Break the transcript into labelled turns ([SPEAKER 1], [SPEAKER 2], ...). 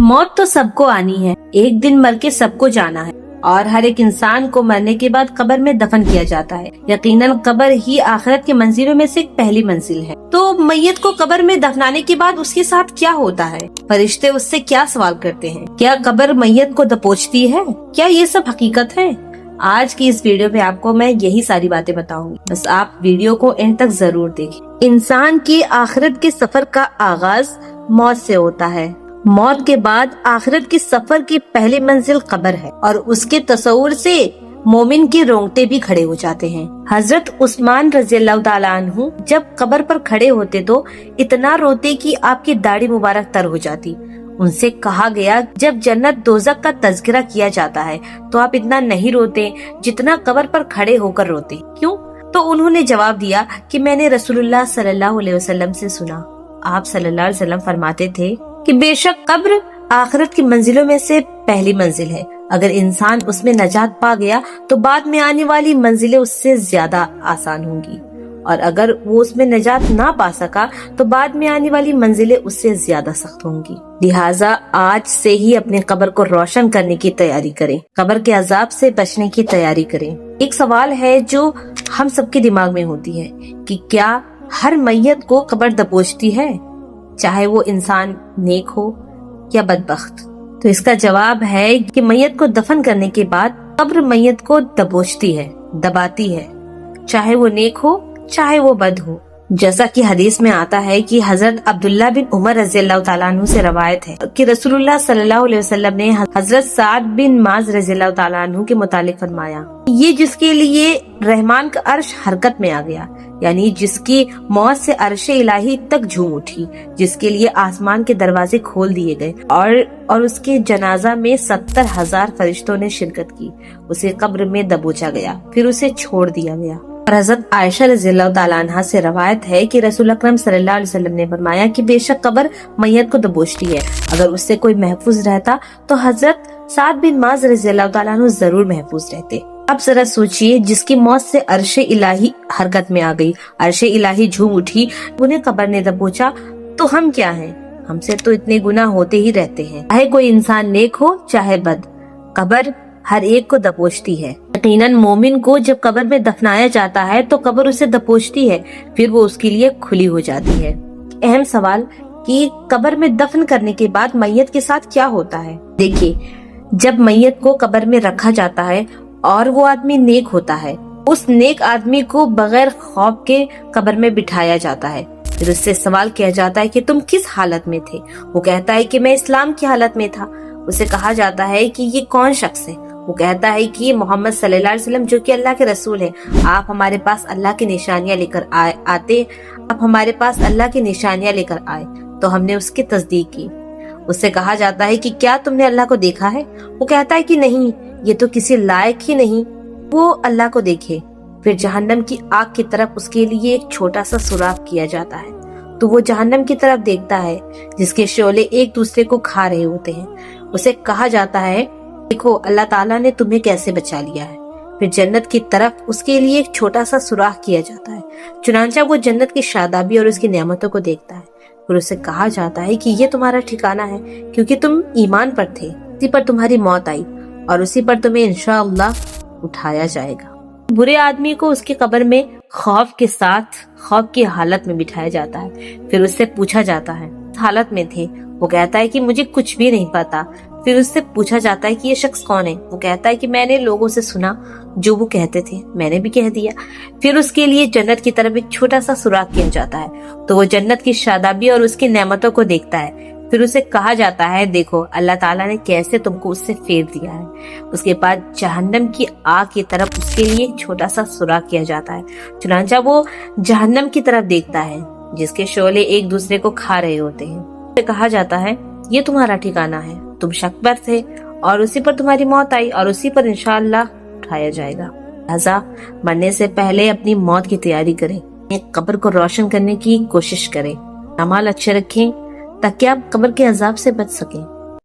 [SPEAKER 1] मौत तो सबको आनी है, एक दिन मर के सबको जाना है और हर एक इंसान को मरने के बाद कब्र में दफन किया जाता है। यकीनन कब्र ही आखिरत की मंजिलों में से एक पहली मंजिल है। तो मैयत को कब्र में दफनाने के बाद उसके साथ क्या होता है? फरिश्ते उससे क्या सवाल करते हैं? क्या कब्र मैयत को दबोचती है? क्या ये सब हकीकत है? आज की इस वीडियो में आपको मैं यही सारी बातें बताऊंगी, बस आप वीडियो को एंड तक जरूर देखें। इंसान की आखिरत के सफर का आगाज मौत से होता है। मौत के बाद आखिरत के सफर की पहली मंजिल कब्र है और उसके तस्वुर से मोमिन के रोंगटे भी खड़े हो जाते हैं। हजरत उस्मान रज़ियल्लाहु ताला अन्हु जब कब्र पर खड़े होते तो इतना रोते कि आपकी दाढ़ी मुबारक तर हो जाती। उनसे कहा गया, जब जन्नत दोज़ख का तज़किरा किया जाता है तो आप इतना नहीं रोते जितना कब्र पर खड़े होकर रोते। क्यों? तो उन्होंने जवाब दिया कि मैंने रसूलुल्लाह सल्लल्लाहु अलैहि वसल्लम से सुना। आप सल्लल्लाहु अलैहि वसल्लम फरमाते थे कि बेशक कब्र आखिरत की मंजिलों में से पहली मंजिल है। अगर इंसान उसमें नजात पा गया तो बाद में आने वाली मंजिलें उससे ज्यादा आसान होंगी, और अगर वो उसमें नजात ना पा सका तो बाद में आने वाली मंजिलें उससे ज्यादा सख्त होंगी। लिहाजा आज से ही अपने कब्र को रोशन करने की तैयारी करें, कब्र के अजाब से बचने की तैयारी करें। एक सवाल है जो हम सबके दिमाग में होती है कि क्या हर मैयत को कब्र दबोचती है, चाहे वो इंसान नेक हो या बदबख्त? तो इसका जवाब है कि मैयत को दफन करने के बाद कब्र मैयत को दबोचती है, दबाती है, चाहे वो नेक हो चाहे वो बद हो। जैसा कि हदीस में आता है कि हजरत अब्दुल्ला बिन उमर रज़ियल्लाहु ताला अन्हु से रवायत है कि रसूलुल्लाह सल्लल्लाहु अलैहि वसल्लम ने हजरत साद बिन माज रज़ियल्लाहु ताला अन्हु के मुतालिक फरमाया, ये जिसके लिए रहमान का अर्श हरकत में आ गया, यानी जिसकी मौत से अर्श इलाही तक झूम उठी, जिसके लिए आसमान के दरवाजे खोल दिए गए और उसके जनाजा में 70,000 फरिश्तों ने शिरकत की, उसे कब्र में दबोचा गया, फिर उसे छोड़ दिया गया। और हज़रत आयशा रज़ियल्लाहु ताला अन्हा से रवायत है कि रसूल अकरम सल्लल्लाहु अलैहि वसल्लम ने फरमाया कि बेशक कब्र मैयत को दबोचती है, अगर उससे कोई महफूज रहता तो हजरत साद बिन माज रज़ियल्लाहु ताला अन्हु जरूर महफूज रहते। अब जरा सोचिए, जिसकी मौत से अर्श इलाही हरकत में आ गई, अर्श इलाही झूम उठी, उन्हें कब्र ने दबोचा, तो हम क्या हैं? हमसे तो इतने गुनाह होते ही रहते हैं, चाहे कोई इंसान नेक हो चाहे बद, कब्र हर एक को दबोचती है। यकीनन मोमिन को जब कब्र में दफनाया जाता है तो कब्र उसे दबोचती है, फिर वो उसके लिए खुली हो जाती है। अहम सवाल कि कब्र में दफन करने के बाद मैयत के साथ क्या होता है? देखिए, जब मैयत को कब्र में रखा जाता है और वो आदमी नेक होता है, उस नेक आदमी को बगैर खौफ के कब्र में बिठाया जाता है। फिर उससे सवाल किया जाता है कि तुम किस हालत में थे? वो कहता है कि मैं इस्लाम की हालत में था। उसे कहा जाता है कि ये कौन शख्स है? वो कहता है कि मोहम्मद सल्लल्लाहु अलैहि वसल्लम, जो कि अल्लाह के रसूल हैं। आप हमारे पास अल्लाह की निशानियां लेकर आप हमारे पास अल्लाह की निशानियां लेकर आए तो हमने उसकी तस्दीक की। उससे कहा जाता है कि क्या तुमने अल्लाह को देखा है? वो कहता है कि नहीं, ये तो किसी लायक ही नहीं वो अल्लाह को देखे। फिर जहन्नम की आग की तरफ उसके लिए एक छोटा सा सुराख किया जाता है, तो वो जहन्नम की तरफ देखता है जिसके शोले एक दूसरे को खा रहे होते हैं। उसे कहा जाता है, देखो अल्लाह ताला ने तुम्हें कैसे बचा लिया है। फिर जन्नत की तरफ उसके लिए एक छोटा सा सुराख किया जाता है, चुनांचा वो जन्नत की शादाबी और उसकी नेमतों को देखता है। फिर उसे कहा जाता है कि ये तुम्हारा ठिकाना है, क्योंकि तुम ईमान पर थे, उसी पर तुम्हारी मौत आई और उसी पर तुम्हें इंशाअल्लाह उठाया जाएगा। बुरे आदमी को उसके कब्र में खौफ के साथ, खौफ की हालत में बिठाया जाता है। फिर उससे पूछा जाता है, हालत में थे? वो कहता है कि मुझे कुछ भी नहीं पता। फिर उससे पूछा जाता है कि ये शख्स कौन है? वो कहता है कि मैंने लोगों से सुना, जो वो कहते थे मैंने भी कह दिया। फिर उसके लिए जन्नत की तरफ एक छोटा सा सुराख किया जाता है, तो वो जन्नत की शादाबी और उसकी नेमतों को देखता है। फिर उसे कहा जाता है, देखो अल्लाह ताला ने कैसे तुमको उससे फेर दिया है। उसके बाद जहन्नम की आग की तरफ उसके लिए एक छोटा सा सुराख किया जाता है, चुनांचा वो जहन्नम की तरफ देखता है जिसके शोले एक दूसरे को खा रहे होते हैं। उसे कहा जाता है, ये तुम्हारा ठिकाना है, तुम शक पर थे और उसी पर तुम्हारी मौत आई और उसी पर इंशाअल्लाह उठाया जाएगा। लिहाजा मरने से पहले अपनी मौत की तैयारी करें, कब्र को रोशन करने की कोशिश करें, अमाल अच्छे रखें ताकि आप कब्र के अजाब से बच सकें।